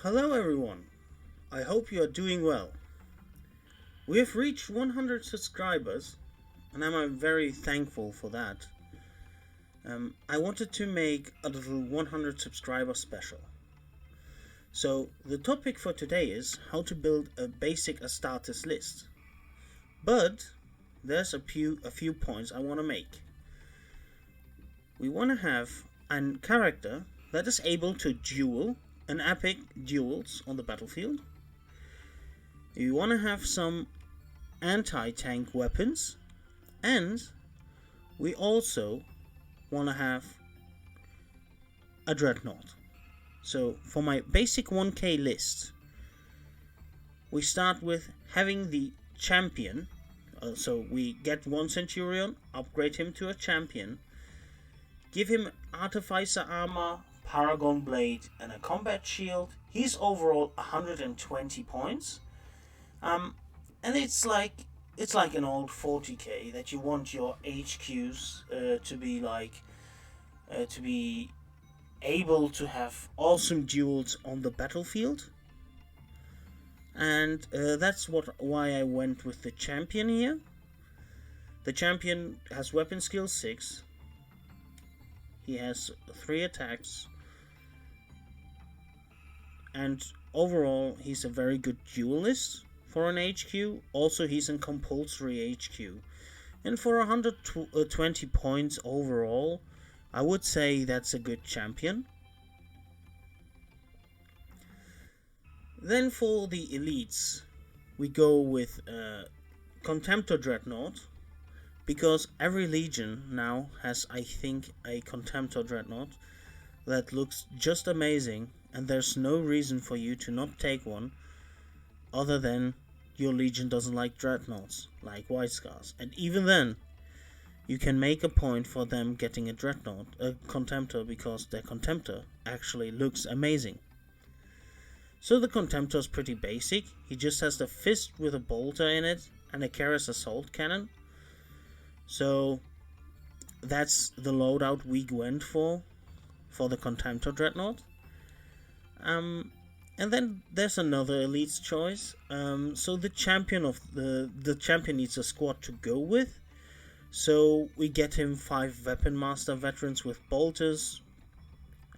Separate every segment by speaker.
Speaker 1: Hello everyone, I hope you are doing well. We have reached 100 subscribers and I'm very thankful for that. I wanted to make a little 100 subscriber special. So the topic for today is how to build a basic Astartes list. But there's a few points I want to make. We want to have a character that is able to duel an epic duels on the battlefield. You want to have some anti-tank weapons, and we also want to have a dreadnought. So for my basic 1k list, we start with having the champion. So we get one centurion, upgrade him to a champion, give him artificer armor, paragon blade, and a combat shield. He's overall 120 points. And it's like an old 40k that you want your HQs to be able to have awesome duels on the battlefield. And that's why I went with the champion here. The champion has weapon skill 6. He has 3 attacks. And overall, he's a very good duelist for an HQ. Also, he's in compulsory HQ. And for 120 points overall, I would say that's a good champion. Then for the elites, we go with Contemptor Dreadnought, because every legion now has, I think, a Contemptor Dreadnought that looks just amazing, and there's no reason for you to not take one other than your legion doesn't like dreadnoughts, like White Scars. And even then, you can make a point for them getting a dreadnought, a Contemptor, because their Contemptor actually looks amazing. So the Contemptor is pretty basic. He just has the fist with a bolter in it and a Keras assault cannon. So that's the loadout we went for the Contemptor Dreadnought. And then there's another elite's choice. So the champion needs a squad to go with. So we get him 5 Weapon Master veterans with bolters,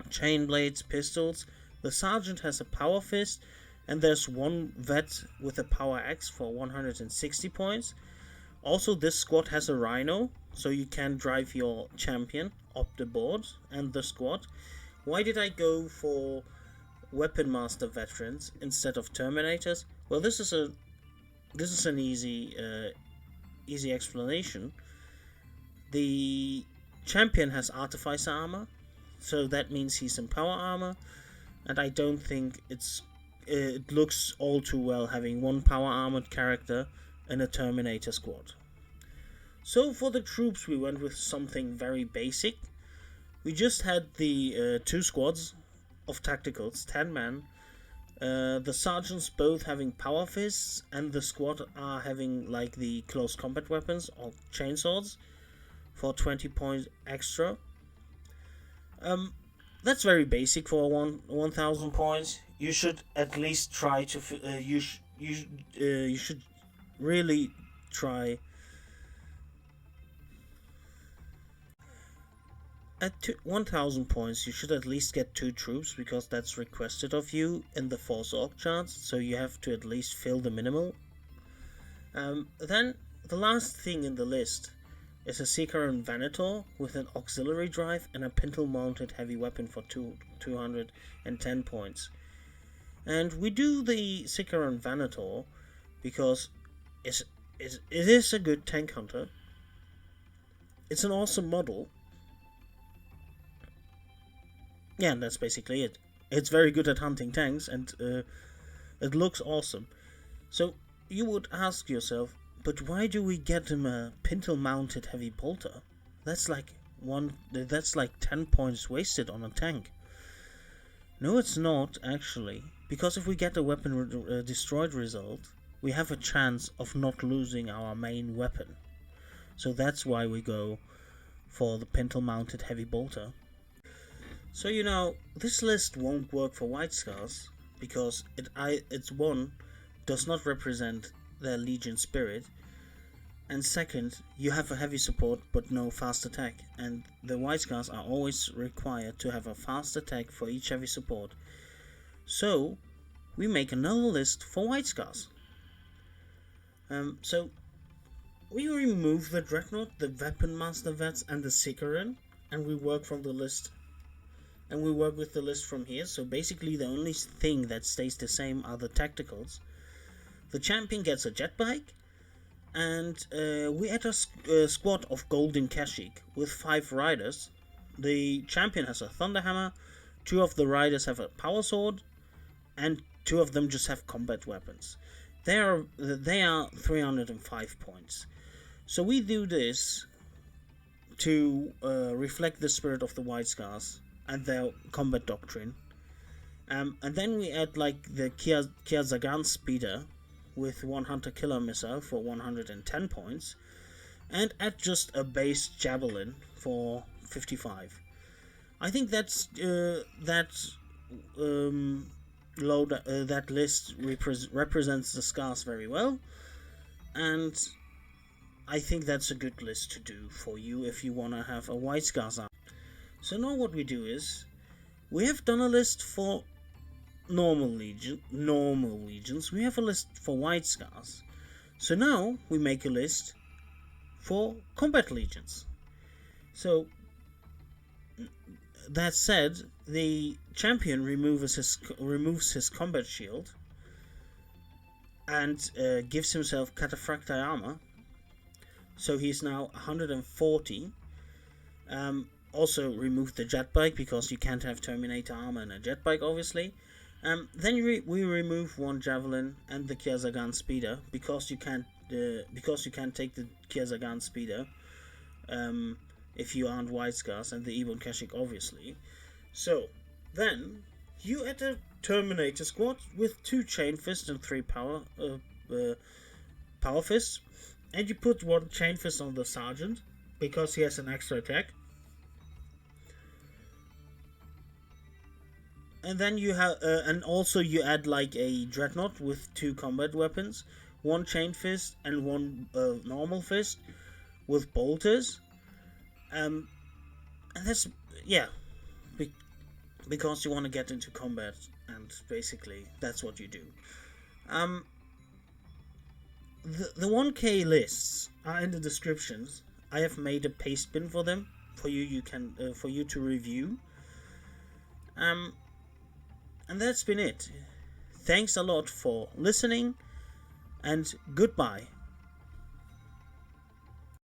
Speaker 1: chain blades, pistols. The sergeant has a power fist, and there's one vet with a power axe for 160 points. Also, this squad has a rhino, so you can drive your champion up the board and the squad. Why did I go for Weapon Master veterans instead of Terminators? Well, this is an easy explanation. The champion has artificer armor, so that means he's in power armor, and I don't think it looks all too well having one power armored character in a Terminator squad. So for the troops, we went with something very basic. We just had the 2 squads of tacticals, 10 men. The sergeants both having power fists, and the squad are having like the close combat weapons or chainswords for 20 points extra. That's very basic for 1,000 points. You should at least try to. You should really try. At 1,000 points, you should at least get 2 troops, because that's requested of you in the Force Org charts, so you have to at least fill the minimal. Then, the last thing in the list is a Seeker and Venator with an auxiliary drive and a pintle-mounted heavy weapon for 210 points. And we do the Seeker and Venator because it is a good tank hunter. It's an awesome model. Yeah, and that's basically it. It's very good at hunting tanks, and it looks awesome. So you would ask yourself, but why do we get him a pintle-mounted heavy bolter? That's like 10 points wasted on a tank. No, it's not actually, because if we get a weapon destroyed result, we have a chance of not losing our main weapon. So that's why we go for the pintle-mounted heavy bolter. So this list won't work for White Scars, because its one does not represent their legion spirit, and second, you have a heavy support but no fast attack, and the White Scars are always required to have a fast attack for each heavy support. So we make another list for White Scars. So we remove the Dreadnought, the Weapon Master Vets, and the Sicaran, and we work from the list. And we work with the list from here. So basically, the only thing that stays the same are the tacticals. The champion gets a jet bike, and we add a squad of Golden Kashyyyk with 5 riders. The champion has a Thunder Hammer, 2 of the riders have a Power Sword, and 2 of them just have combat weapons. They are 305 points. So we do this to reflect the spirit of the White Scars and their combat doctrine. And then we add like the Kiazagan Speeder with 1 Hunter Killer Missile for 110 points, and add just a base Javelin for 55. I think that list represents the Scars very well, and I think that's a good list to do for you if you want to have a White Scars army. So now what we do is, we have done a list for normal legions, we have a list for White Scars. So now we make a list for combat legions. So that said, the champion removes his combat shield and gives himself Cataphractii armor. So he's now 140. Also remove the jet bike because you can't have Terminator armor and a jet bike, obviously. Then we remove 1 javelin and the Kiazagan Speeder because you can't take the Kiazagan Speeder if you aren't White Scars, and the Ebon Kashyyyk, obviously. So then you add a Terminator squad with 2 Chain Fists and 3 Power Fists, and you put 1 Chain Fist on the Sergeant because he has an extra attack. And then you have, and also you add like a Dreadnought with 2 combat weapons, 1 Chain Fist and 1 normal fist with bolters. And that's, yeah, because you want to get into combat, and basically that's what you do. The 1K lists are in the descriptions. I have made a paste bin for them for you to review. And that's been it. Thanks a lot for listening, and goodbye.